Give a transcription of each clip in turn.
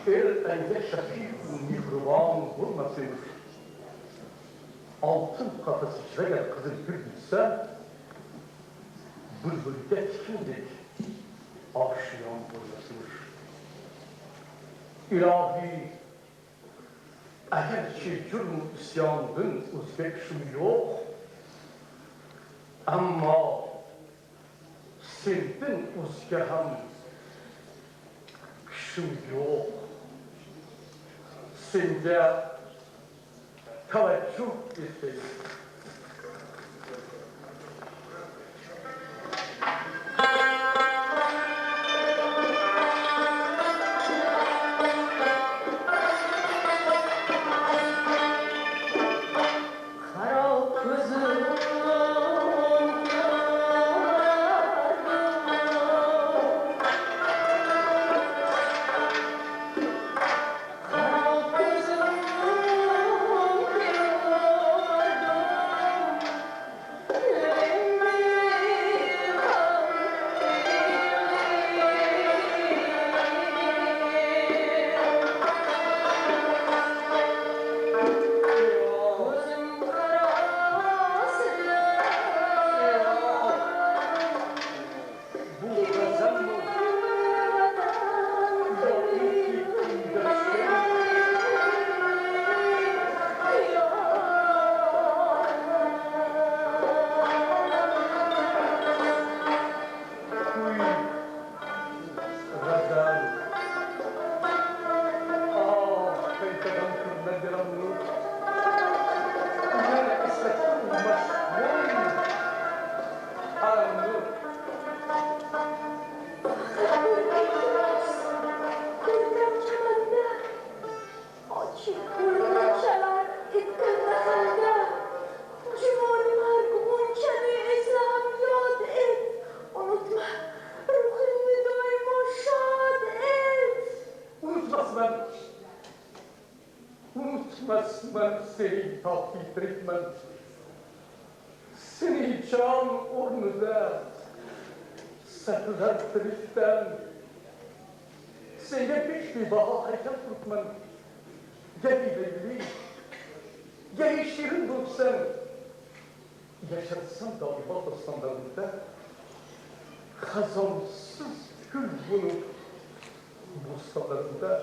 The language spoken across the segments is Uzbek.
enge şefik mihriban bulmasın. Altın kafası içine kızıl gül gitse, bülbülde tikildik, aşıyan bulmasın. İlahi, eğer ki cürm isyanın uzbek şu yok, ama sendin uzgehan şu yok. Sende teveccüh etmeyin. Seni takip etmem, seni can urnuda saklatırıktan, seni bir baha hayat tutmam, gelirli, gelişirin bulsan, yaşatsam da ibadet standartında, kazansız gül bunu bu standartında,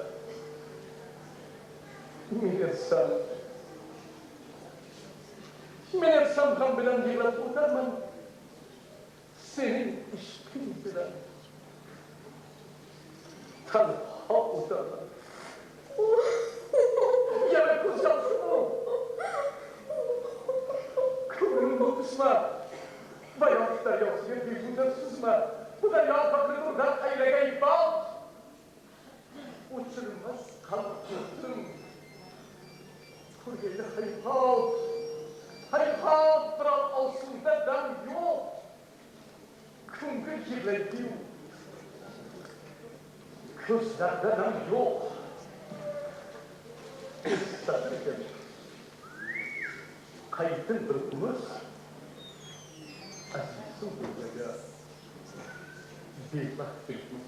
Meğersem kan bilen yılat utanmam, senin işkin bilen tanha utanmam. Yana kızcam şunu, kıvrımı kısma, bayraklar yazıyor yüzünden sızma, bu da yağ bakır buradan aylega ipal, uçurmaz kalktırdım. Kuryeyle hayhat duran altında ben yok. Kıngır kirlediğim, közlerde ben yok. İsterken kayıtın bırakımız azizim buraya bir baktırdım.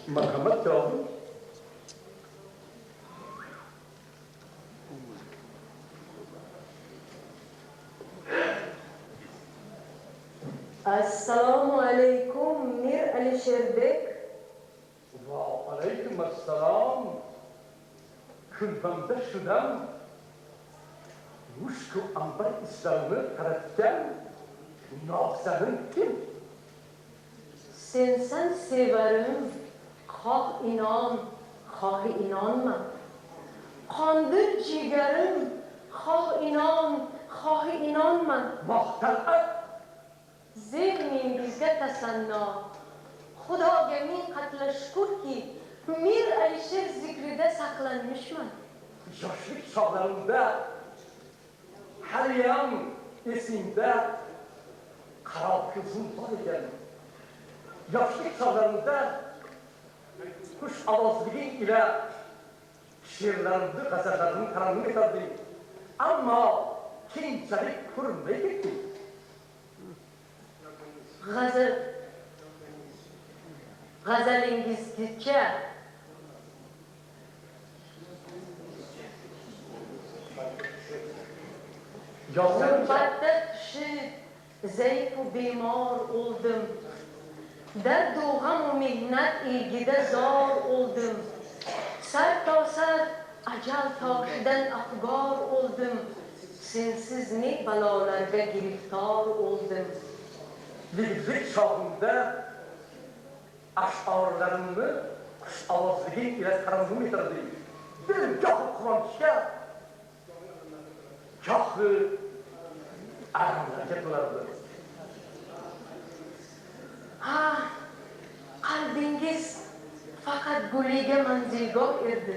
Merhamet yavrum. Assalamu alaikum Mir Alisher Bek. Ve aleyküm assalam. Külbemde şudan muşku ambar İslam'ı karatken nafsanın kim? Sen severim, kah inan, kah inanma. Kandır ciğerim, kah inan, kah inanma. Mahtalat. Zihnin bizde tasanna. Xudoga min qatla shukurki Mir Alisher zikrida saqlanmışman. Yaşlık çağlarında haliyam esimde kara kızım var iken yaşlık çağlarında kuş avazlığı ile şiirlerimde, gazetelerimi karanlık ederdi. Ama kimselik kurmaya gitti. g'azalingizgacha g'urbatda tushib zayfu bemor o'ldim, dardu g'amu mehnat ilgida zor o'ldim, sar to sar ajal toshidan afgor o'ldim, sensiz ne balolarga giriftor o'ldim. Yigitlik chog'imda ash'orlarimni qush ovozliging ila tarannum etirdim. Dilim gohi quvonchga, gohi alamlarga to'lardi. Ha, qalbingiz faqat guliga manzilgoh edi.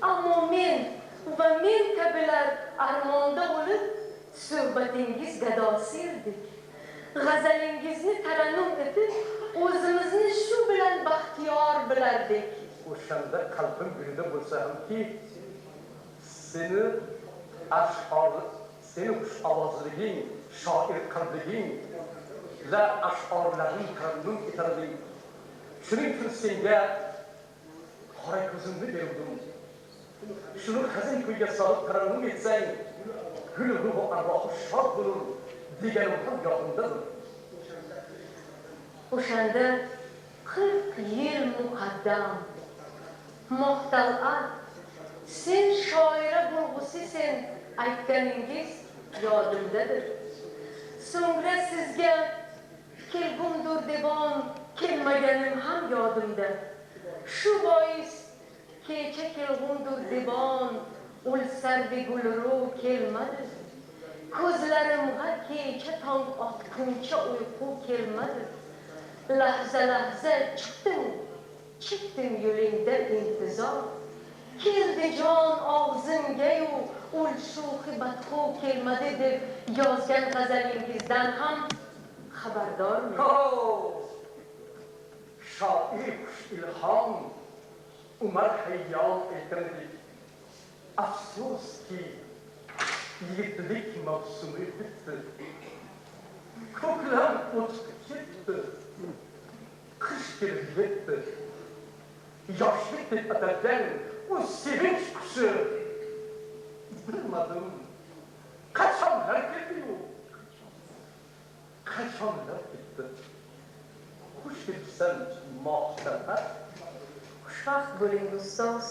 Ammo men va men kabilar armonda bo'lib, suhbatingiz gadosi edik. G'azalingizni tarannum etib, o'zimizni shu bilan baxtiyor bilardik. O'shanda qalbim gulida bo'lsa hamki, seni ash'or, seni xush ovozliging, shoir qalbliging va ash'orlaring tarannum etarding. Shuning uchun senga qora ko'zimni berdim. Shuni hazin kuyga solib tarannum etsang, gul ruhu arvohi shod bo'lur deganim ham yodimdadir. O'shanda 40 yil muqaddam Muhtal'at, sen shoira bo'lg'usi sen aytganingiz yodimdadir. So'ngra sizga kelgumdur devon kelmaganim ham yodimda. Shu bois kecha kelgumdur devon o'lsardi gulru kelmadi. Ko'zlarimga kecha tong otguncha uyqu kelmadi. Lahza lahza chiqdim yo'lingda intizor. Keldi jon og'zimga-yu ul shuhi badxu kelmadi deb yozgan g'azalingizdan ham xabardorman. Shoir xush ilhom Umar Hayyom aytganidek, afsuski yigitlik mavsumi bitdi. Ko'klam o'tib ketdi. Qish kelib yetdi. Yoshlik deb atalgan u sevinch qushi bilmadim qachonlar keldi-yu, qachonlar ketdi. Xush kelibsan mohtaba. Xushvaqt bo'ling ustoz.